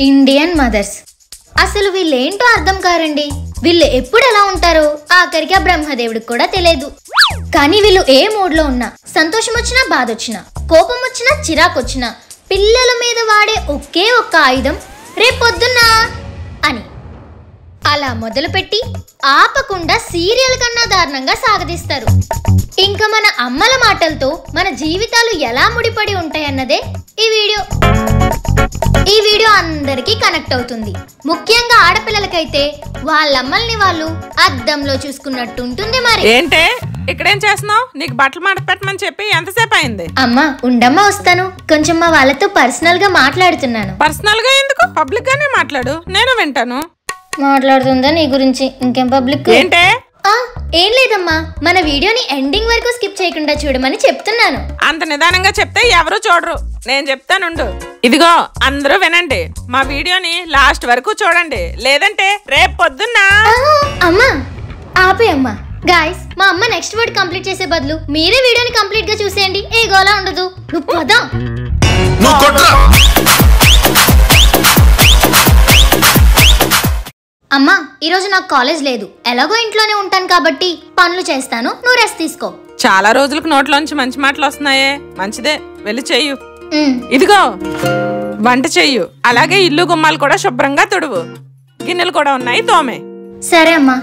Indian mothers అసలు వీళ్ళేంటో అర్థం కారండి. వీళ్ళు ఎప్పుడు ఎలా ఉంటారో ఆఖరికి ఆ బ్రహ్మదేవుడికి కూడా తెలియదు. కానీ వీళ్ళు ఏ మూడ్లో ఉన్నా, సంతోషం వచ్చినా బాధ వచ్చినా, కోపం వచ్చినా చిరాకు వచ్చినా, పిల్లల మీద వాడే ఒకే ఒక్క ఆయుధం రేపొద్దున్న అని అలా మొదలుపెట్టి ఆపకుండా సీరియల్ కన్నా దారుణంగా సాగదీస్తారు. ఇంకా మన అమ్మల మాటలతో మన జీవితాలు ఎలా ముడిపడి ఉంటాయన్నదే ఈ వీడియో అందరికీ కనెక్ట్ అవుతుంది. ముఖ్యంగా ఆడపిల్లలకైతే వాళ్ళమ్మల్ని వాళ్ళు అద్దంలో చూసుకున్నట్టు ఉంటుంది. మరి ఏంటే ఇక్కడేం చేస్తున్నావు? నీకు బట్టలు మాట పెట్టమని చెప్పి ఎంతసేపు అయింది? అమ్మా ఉండమ్మా, వస్తాను. కొంచెం మా వాళ్ళతో పర్సనల్ గా మాట్లాడుతున్నాను. పర్సనల్ గా ఎందుకు? పబ్లిక్ గానే మాట్లాడు, నేను వింటాను. మాట్లాడుతుందా నీ గురించి? ఇంకేం పబ్లిక్? ఏంటే? ఏం లేదమ్మా, మన వీడియోని ఎండింగ్ వరకు స్కిప్ చేయకుండా చూడమని చెప్తున్నాను. అంత నిదానంగా చెప్తే ఎవరు చూడరు, నేను చెప్తానుండు. ఇదిగో అందరూ వినండి, మా వీడియోని లాస్ట్ వరకు చూడండి, లేదంటే రేపు పొద్దున్న. అమ్మా ఆపే అమ్మా. గాయ్స్, మా అమ్మ నెక్స్ట్ వర్డ్ కంప్లీట్ చేసే బదులు మీరే వీడియోని కంప్లీట్ గా చూసేయండి, ఏ గోలా ఉండదు. నువ్వు పదా. అమ్మా ఈరోజు నాకు కాలేజ్ లేదు, ఎలాగో ఇంట్లోనే ఉంటాను కాబట్టి పనులు చేస్తాను, నువ్వు రెస్ట్ తీసుకో. చాలా రోజులకు నోట్లోంచి మంచి మాటలు వస్తున్నాయే, మంచిదే, వెళ్ళి చెయ్యు. ఇదిగో వంట చెయ్యు, అలాగే ఇల్లు గుమ్మాలు కూడా శుభ్రంగా తుడువు, గిన్నెలు కూడా ఉన్నాయి తోమే. సరే అమ్మా.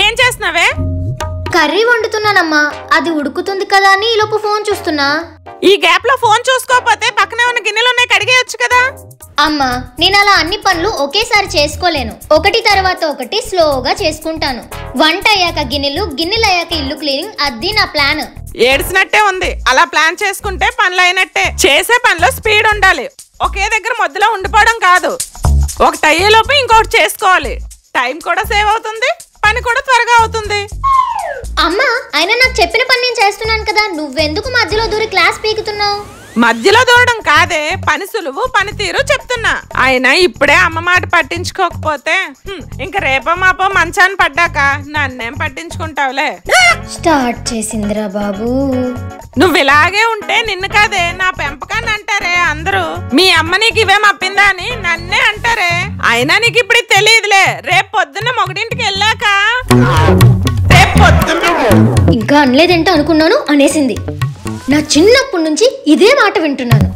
ఏం చేస్తున్నావే? కర్రీ వండుతున్నానమ్మా, అది ఉడుకుతుంది కదా అని ఈలోపు ఫోన్ చూస్తున్నా. ఈ గ్యాప్ లో ఫోన్ చూసుకోకపోతే పక్కనే ఉన్న గిన్నెలు ఉన్నాయి, కడిగేయొచ్చు కదా. అమ్మా నేను అలా అన్ని పనులు ఒకేసారి చేసుకోలేను, ఒకటి తర్వాత ఒకటి స్లోగా చేసుకుంటాను. వంట అయ్యాక గిన్నెలు, గిన్నెలు అయ్యాక ఇల్లు క్లీనింగ్, అది నా ప్లాన్. ఏడ్చినట్టే ఉంది, అలా ప్లాన్ చేసుకుంటే పనులు అయినట్టే. చేసే పనిలో స్పీడ్ ఉండాలి, ఒకే దగ్గర మధ్యలో ఉండిపోవడం కాదు. ఒకటి అయ్యేలోపు ఇంకొకటి చేసుకోవాలి, టైం కూడా సేవ్ అవుతుంది, పని కూడా త్వరగా అవుతుంది. అమ్మా అయినా నాకు చెప్పిన పని నేను చేస్తున్నాను కదా, నువ్వెందుకు మధ్యలో దూరి క్లాస్ పీకుతున్నావు? మధ్యలో దూరడం కాదే, పని సులువు పనితీరు చెప్తున్నా. అయినా ఇప్పుడే అమ్మ మాట పట్టించుకోకపోతే ఇంక రేపో మాపో మంచాన్ని పడ్డాక నన్నేం పట్టించుకుంటావులే. స్టార్ట్ చేసిందిరా బాబు. నువ్వు ఇలాగే ఉంటే నిన్ను కాదే నా పెంపకాన్ని అంటారే అందరూ. మీ అమ్మ నీకు ఇవే మప్పిందా అని నన్నే అంటారే. అయినా నీకు ఇప్పుడు తెలియదులే, రేపు పొద్దున్న మొగడింటికి వెళ్ళాక. రేపు పొద్దున్న ఇంకా అనలేదంటే అనుకున్నాను, అనేసింది. నా చిన్నప్పటి నుంచి ఇదే మాట వింటున్నాను.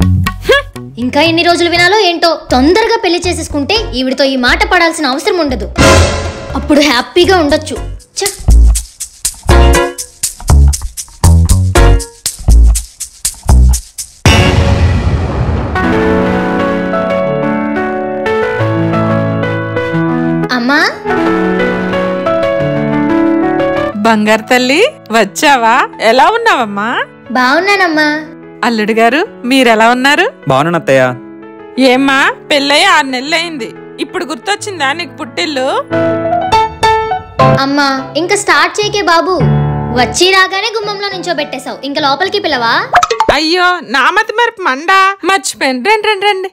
ఇంకా ఎన్ని రోజులు వినాలో ఏంటో. తొందరగా పెళ్లి చేసేసుకుంటే ఈవిడితో ఈ మాట పడాల్సిన అవసరం ఉండదు, అప్పుడు హ్యాపీగా ఉండొచ్చు. అమ్మా బంగారు తల్లి, వచ్చావా? ఎలా ఉన్నావమ్మా? బాగున్నానమ్మా. అల్లుడు గారు మీరెలా ఉన్నారు? బాగున్నాను అత్తయ్య. ఏమ్మా పెళ్ళయి 6 నెలలైంది, ఇప్పుడు గుర్తొచ్చిందా నీకు పుట్టిల్లు? అమ్మా ఇంకా స్టార్ట్ చేయకే బాబు, వచ్చి రాగానే గుమ్మంలో నించోబెట్టేశావు, ఇంకా లోపలికి పిలవా? అయ్యో నా మతి మరపు మండా, మర్చిపోయాను. రండి రండి రండి,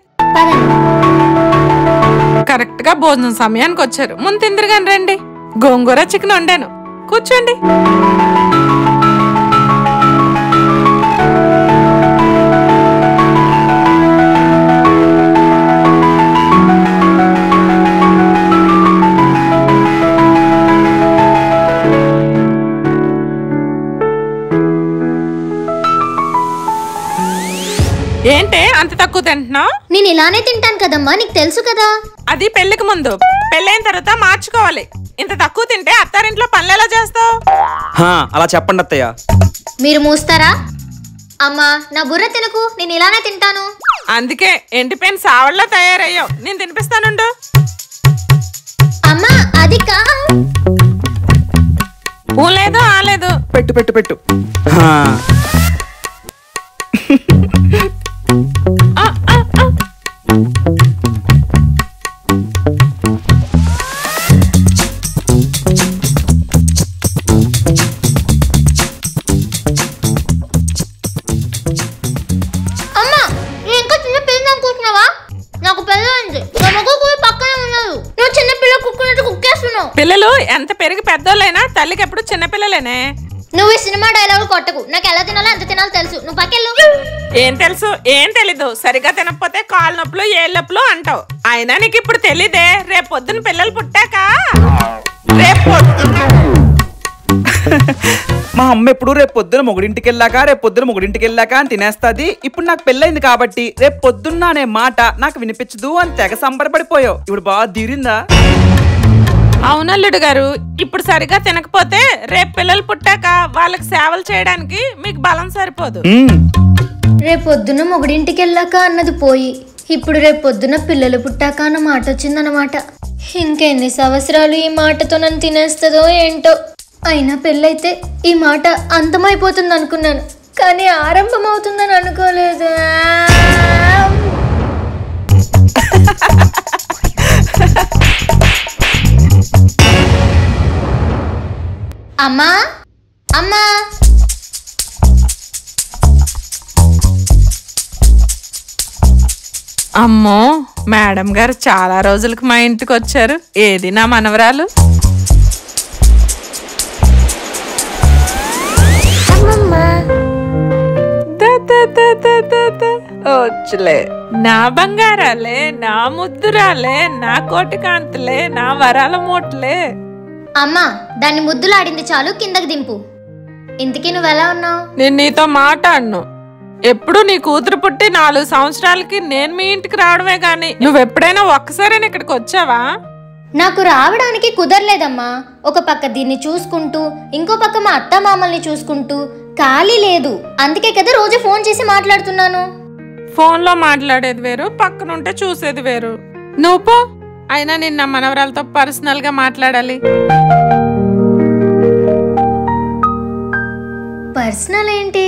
కరెక్ట్ గా భోజనం సమయానికి వచ్చారు. ముందు తిందరుగాని రండి, గోంగూర చికెన్ వండాను, కూర్చోండి. ఏంటే అంత తక్కువ తింటున్నావు? నేను ఇలానే తింటాను కదమ్మా, నీకు తెలుసు కదా. అది పెళ్లికి ముందు, పెళ్ళైన తర్వాత మార్చుకోవాలి. ఇంత తక్కువ తింటే అత్తారింట్లో పనులు ఎలా చేస్తావు? అలా చెప్పండి అత్తయ్య. మీరు మూస్తారా? అమ్మా నా బుర్ర తినకు, నేను ఇలానే తింటాను. అందుకే ఎండిపోయిన సావళ్ళ తయారయ్యావు, నేను తినిపిస్తానుండు. అమ్మా అది లేదు ఆలేదు, పెట్టు పెట్టు పెట్టు. అమ్మా ఇంకా పిల్లలు ఎంత పెరిగి పెద్దోళ్ళైనా తల్లికి ఎప్పుడు చిన్నపిల్లలేనే. నువ్వు ఈ సినిమా డైలాగులు కొట్టకు. నాకు ఎలా తినాలో ఎంత తినాలో తెలుసు. నువ్వు పక్కెళ్ళు. ఏం తెలుసు? ఏం తెలీదు. సరిగా తినకపోతే కాళ్ళ నొప్పులు ఏళ్ళ నొప్పులు అంటావు. అయినా నీకు ఇప్పుడు తెలీదే. రేపు పొద్దున పిల్లలు పుట్టాక మా అమ్మ ఎప్పుడు రేపు పొద్దున మొగుడింటికి వెళ్ళాక అని తినేస్తాది. ఇప్పుడు నాకు పెళ్ళైంది కాబట్టి రేపు పొద్దున్న అనే మాట నాకు వినిపించదు అని తెగ సంబరపడిపోయావు. ఇప్పుడు బాగా తీరిందా? అవునల్లుడు గారు, ఇప్పుడు సరిగా తినకపోతే రేపు పిల్లలు పుట్టాక వాళ్ళకి సేవలు చేయడానికి మీకు బలం సరిపోదు. రేపు పొద్దున మొగుడింటికి వెళ్ళాక అన్నది పోయి ఇప్పుడు రేపు పొద్దున పిల్లలు పుట్టాక అన్న మాట వచ్చిందన్నమాట. ఇంకెన్ని సంవత్సరాలు ఈ మాటతో నన్ను తినేస్తుందో ఏంటో. అయినా పెళ్ళైతే ఈ మాట అంతమైపోతుంది అనుకున్నాను, కానీ ఆరంభం అవుతుందని అనుకోలేదు. అమ్మా అమ్మా, అమ్మో, మేడం గారు చాలా రోజులకి మా ఇంటికి వచ్చారు. ఏది నా మనవరాలు? వచ్చలే నా బంగారాలే, నా ముద్దురాలే, నా కోటి కాంతులే, నా వరాల మూటలే. అమ్మా, దాన్ని ముద్దులాడింది చాలు, కిందకి దింపు. ఇంతకీ నువ్వెలా ఉన్నావు? నేను నీతో మాట్లాడను. ఎప్పుడు నీ కూతురు పుట్టి 4 సంవత్సరాలకి నేను మీ ఇంటికి రావడమే గాని నువ్వెప్పుడైనా ఒక్కసారైనా ఇక్కడికి వచ్చావా? నాకు రావడానికి కుదరలేదమ్మా. ఒక పక్క దీన్ని చూసుకుంటూ ఇంకో పక్క మా అత్త మామల్ని చూసుకుంటూ ఖాళీ లేదు. అందుకే కదా రోజు ఫోన్ చేసి మాట్లాడుతున్నాను. ఫోన్లో మాట్లాడేది వేరు, పక్కనుంటే చూసేది వేరు. నువ్వు పో. అయినా నిన్న మనవరాలతో పర్సనల్ గా మాట్లాడాలి. పర్సనల్ ఏంటి?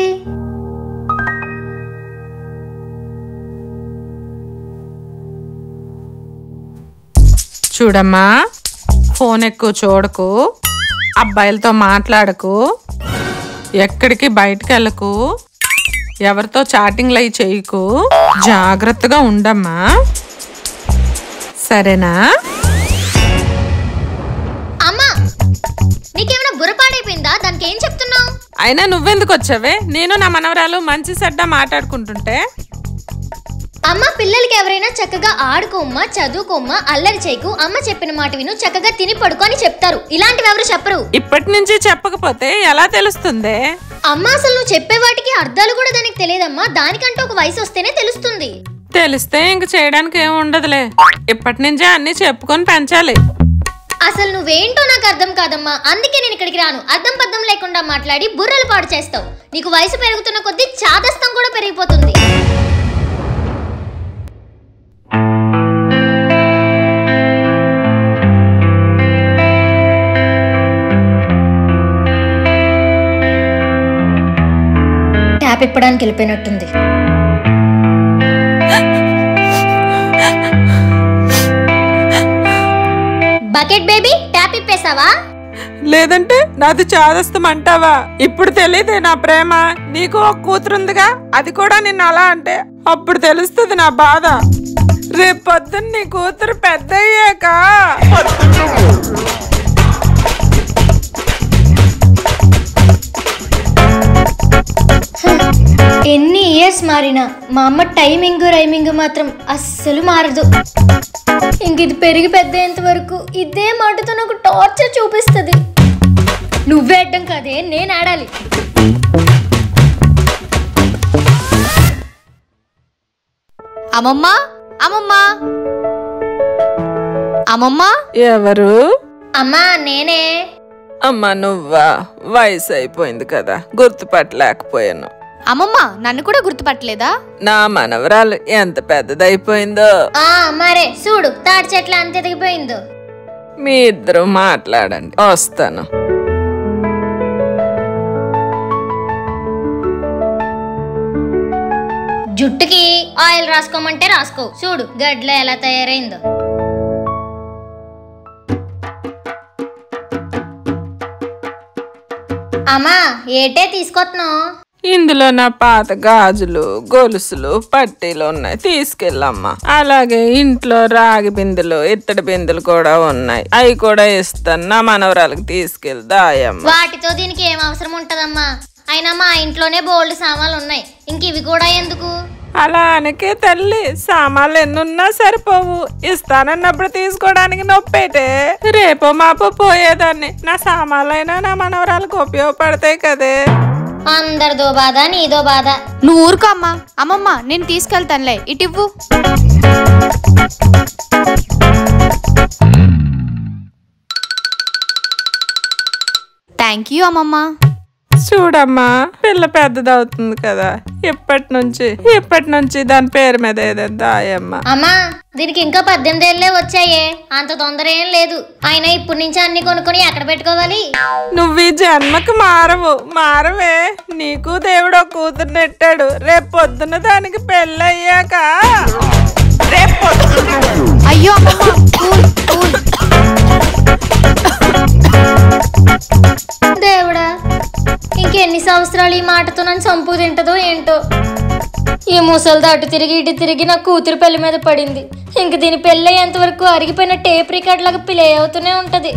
చూడమ్మా, ఫోన్ ఎక్కువ చూడకు, అబ్బాయిలతో మాట్లాడకు, ఎక్కడికి బయటకు వెళ్ళకు, ఎవరితో చాటింగ్లు అయి చేయకు, జాగ్రత్తగా ఉండమ్మా, సరేనా? అమ్మా, నీకేమైనా బుర్రపాడైపోయిందా? దానికి ఏం చెప్తున్నావు? అయినా నువ్వెందుకు వచ్చావే? నేను నా మనవరాలు మంచి చెడ్డ మాట్లాడుకుంటుంటే. అమ్మ, పిల్లలకి ఎవరైనా చక్కగా ఆడుకోమ్మా, చదువుకోమ్మా, అల్లరి చేయకు, అమ్మ చెప్పిన మాట విను, చక్కగా తిని పడుకో అని చెప్తారు. ఇలాంటివి ఎవరు చెప్పరు. ఇప్పటి నుంచి చెప్పకపోతే ఎలా తెలుస్తుంది? అమ్మ, అసలు నువ్వు చెప్పే వాటికి అర్థాలు కూడా దానికి తెలియదమ్మా. దానికంటూ ఒక వయసు వస్తేనే తెలుస్తుంది. తెలిస్తే ఇంక చేయడానికి ఏమి ఉండదులే. ఇప్పటి నుంచే అన్ని చెప్పుకొని పెంచాలి. అసలు నువ్వేంటో నాకు అర్థం కాదమ్మా. అందుకే నేను ఇక్కడికి రాను. అర్థం పద్ధం లేకుండా మాట్లాడి బుర్రలు పాడు చేస్తావు. నీకు వయసు పెరుగుతున్న కొద్దీ చాదస్తం కూడా పెరిగిపోతుంది. ట్యాప్ ఇప్పడానికి వెళ్ళిపోయినట్టుంది. బకెట్ బేబీ, ట్యాప్ ఇప్పేసావా? లేదంటే నాది చాదస్తం అంటావా? ఇప్పుడు తెలియదే నా ప్రేమ. నీకు ఒక కూతురుందిగా, అది కూడా నిన్ను అలా అంటే అప్పుడు తెలుస్తుంది నా బాధ. రేపు పొద్దున్న నీ కూతురు పెద్ద అయ్యాక ఎన్ని ఇయర్స్ మారినా మా అమ్మ టైమింగ్ రైమింగ్ మాత్రం అస్సలు మారదు. ఇంక ఇది పెరిగి పెద్దేంత వరకు ఇదే మాటతో నాకు టార్చర్ చూపిస్తుంది. నువ్వే అడ్డం కాదే, నేను ఆడాలి. అమ్మమ్మ, అమ్మమ్మ, అమ్మమ్మ. ఎవరు? అమ్మా, నేనే. అమ్మా నువ్వా? వయసు అయిపోయింది కదా, గుర్తుపట్టలేకపోయాను. అమ్మమ్మ, నన్ను కూడా గుర్తుపట్టలేదా? నా మనవరాలు ఎంత పెద్దదైపోయిందో. మరే చూడు, తాడి చెట్ల అంత ఎదిగిపోయిందో. మీ ఇద్దరు మాట్లాడండి, వస్తాను. జుట్టుకి ఆయిల్ రాసుకోమంటే రాసుకో. చూడు గడ్ల ఎలా తయారైందో. అమ్మా, ఏటే తీసుకొస్తున్నావు? ఇందులో నా పాత గాజులు గొలుసులు పట్టీలు ఉన్నాయి, తీసుకెళ్ళమ్మా. అలాగే ఇంట్లో రాగి బిందెలు ఇత్తడి బిందెలు కూడా ఉన్నాయి, అవి కూడా ఇస్తాను. నా మనవరాలకు తీసుకెళ్దాయమ్మా. వాటితో దీనికి ఏం అవసరం ఉంటదమ్మా? అయినా మా ఇంట్లోనే బోల్డ్ సామాన్లు ఉన్నాయి, ఇంక ఇవి కూడా ఎందుకు? అలా అనకే తల్లి, సామాన్లు ఎన్నున్నా సరిపోవు. ఇస్తానన్నప్పుడు తీసుకోవడానికి నొప్పేటే. రేపో మాపో పోయేదాన్ని. నా సామాన్లైనా నా మనవరాలకు ఉపయోగపడతాయి కదే. అందరిదో బాధ నీదో బాధ. నువ్వు ఊరుకో అమ్మా. అమ్మమ్మ నేను తీసుకెళ్తానులే, ఇటివ్వు. థ్యాంక్ యూ అమ్మమ్మ. చూడమ్మా, పిల్ల పెద్దదవుతుంది కదా, ఇప్పటి నుంచి దాని పేరు మీద ఏదైనా దాయమ్మా. అమ్మా దీనికి ఇంకా 18 ఏళ్ళే వచ్చాయే, అంత తొందర ఏం లేదు. అయినా ఇప్పటి నుంచి అన్ని కొనుక్కొని ఎక్కడ పెట్టుకోవాలి? నువ్వు ఈ జన్మకు మారవే. నీకు దేవుడు ఒక కూతురు నెట్టాడు. రేపు పొద్దున దానికి పెళ్ళయ్యాక అయ్యో అమ్మమ్మ, కూల్ కూల్. దేవుడా, ఇంకెన్ని సంవత్సరాలు ఈ మాటతో నన్ను చంపు తింటదో ఏంటో. ఈ ముసలిది అటు తిరిగి ఇటు తిరిగి నా కూతురు పెళ్లి మీద పడింది. ఇంక దీని పెళ్ళి అయ్యేంత వరకు అరిగిపోయిన టేప్ రికార్డ్ లాగా ప్లే అవుతూనే ఉంటది.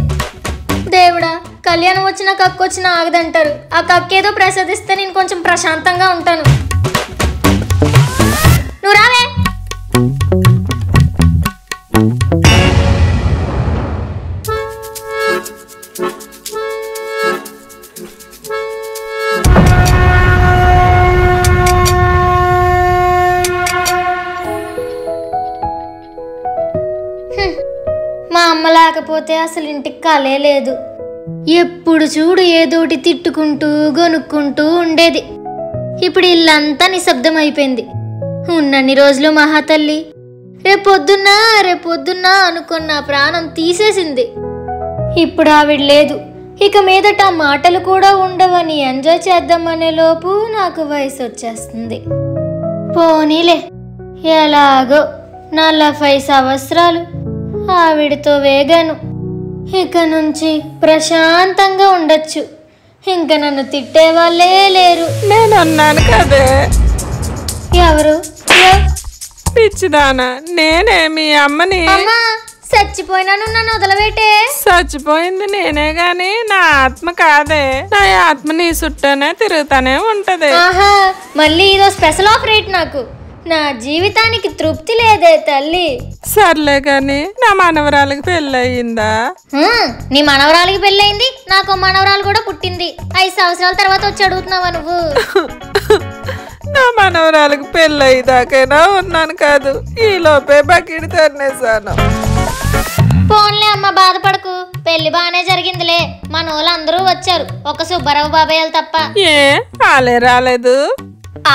దేవుడా, కళ్యాణం వచ్చిన కక్కు వచ్చిన ఆగదంటారు. ఆ కక్కేదో ప్రసాదిస్తే నేను కొంచెం ప్రశాంతంగా ఉంటాను. నువ్వు రావే. మా అమ్మ లేకపోతే అసలు ఇంటికి కలే లేదు. ఎప్పుడు చూడు ఏదోటి తిట్టుకుంటూ గొనుక్కుంటూ ఉండేది. ఇప్పుడు ఇల్లంతా నిశ్శబ్దం అయిపోయింది. ఉన్నన్ని రోజులు మహాతల్లి రేపొద్దున్నా అనుకున్న ప్రాణం తీసేసింది. ఇప్పుడు ఆవిడ లేదు. ఇక మీదట మాటలు కూడా ఉండవని ఎంజాయ్ చేద్దామనే లోపు నాకు వయసు వచ్చేస్తుంది. పోనీలే, ఎలాగో 40 సంవత్సరాలు ఆవిడతో వేగాను. ఇక నుంచి ప్రశాంతంగా ఉండొచ్చు. ఇంక నన్ను తిట్టే వాళ్ళే లేరు. నేనున్నాను కదే. ఎవరు? పిచ్చిదానా, నేనే మీ అమ్మని. అమ్మా, చచ్చిపోయినాను, నన్ను వదలవేటే. చచ్చిపోయింది నేనే గాని నా ఆత్మ కాదే. నా ఆత్మ నీ చుట్టూనే తిరుగుతానే ఉంటది. ఆహా, మళ్ళీ ఇదో స్పెషల్ ఆఫర్ నాకు. నా జీవితానికి తృప్తి లేదే తల్లి. సర్లే గాని నా మనవరాలకి పెళ్ళయిందా? నీ మనవరాలకి పెళ్ళయింది, నాకు మనవరాలు కూడా పుట్టింది. 5 సంవత్సరాల తర్వాత వచ్చి అడుగుతున్నావా నువ్వు? నా మనవరాలకి పెళ్ళయ్యేదాకైనా ఉన్నాను కాదు, ఈ లోపే బకెట్ తన్నేసాను. పోన్లే అమ్మ, బాధపడకు. పెళ్లి బాగానే జరిగిందిలే. మన వాళ్ళందరూ వచ్చారు, ఒక సుబ్బారావు బాబాయ్యలు తప్ప. ఏ ఆలే రాలేదు?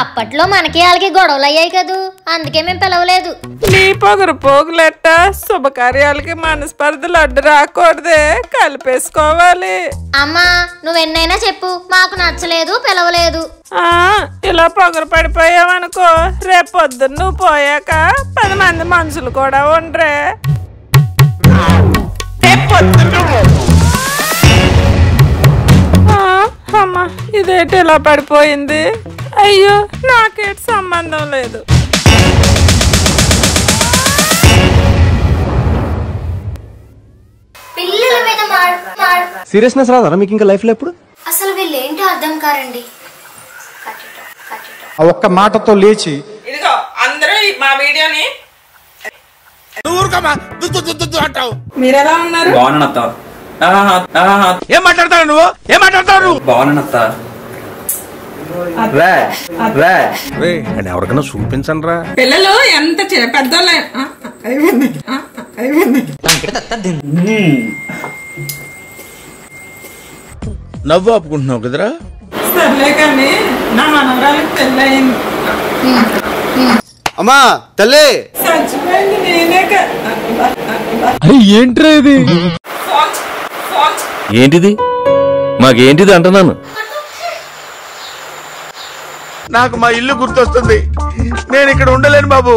అప్పట్లో మనకి వాళ్ళకి గొడవలు అయ్యాయి కదూ, అందుకే మేము పిలవలేదు. నీ పొగరు పోగులెట్ట శుభకార్యాలకి మనస్పర్ధలు అడ్డు రాకూడదే, కలిపేసుకోవాలి. అమ్మా నువ్వెన్నైనా చెప్పు, మాకు నచ్చలేదు, పిలవలేదు. ఇలా పొగరు పడిపోయావనుకో, రేపు పొద్దున్న నువ్వు పోయాక 10 మంది మనుషులు కూడా ఉండరే. అమ్మా, ఇదేంటి ఇలా పడిపోయింది? అయ్యో, నాకేటి సంబంధం లేదు. పిల్లల మీద సీరియస్నెస్ రాదా మీకు ఇంకా లైఫ్ లో ఎప్పుడు? అసలు వీళ్ళు ఏంటో అర్థం కారండి. ఆ ఒక్క మాటతో లేచి ఇదిగో అందరూ మా వీడియోని మీరెలా ఉన్నారు? ఏం మాట్లాడతావు నువ్వు? ఏం మాట్లాడతావు? ఎవరికైనా చూపించండి రా. పిల్లలు ఎంత పెద్దోళ్ళ నవ్వు ఆపుకుంటున్నావు కదరా. సర్లే కానీ నా మనవరాలకు పెళ్ళయింది. అమ్మా తల్లి, చచ్చిపోయింది నేనే. ఏంట్రా ఇది? ఏంటిది? మాకేంటిది అంటున్నాను. నాకు మా ఇల్లు గుర్తొస్తుంది. నేను ఇక్కడ ఉండలేను బాబు.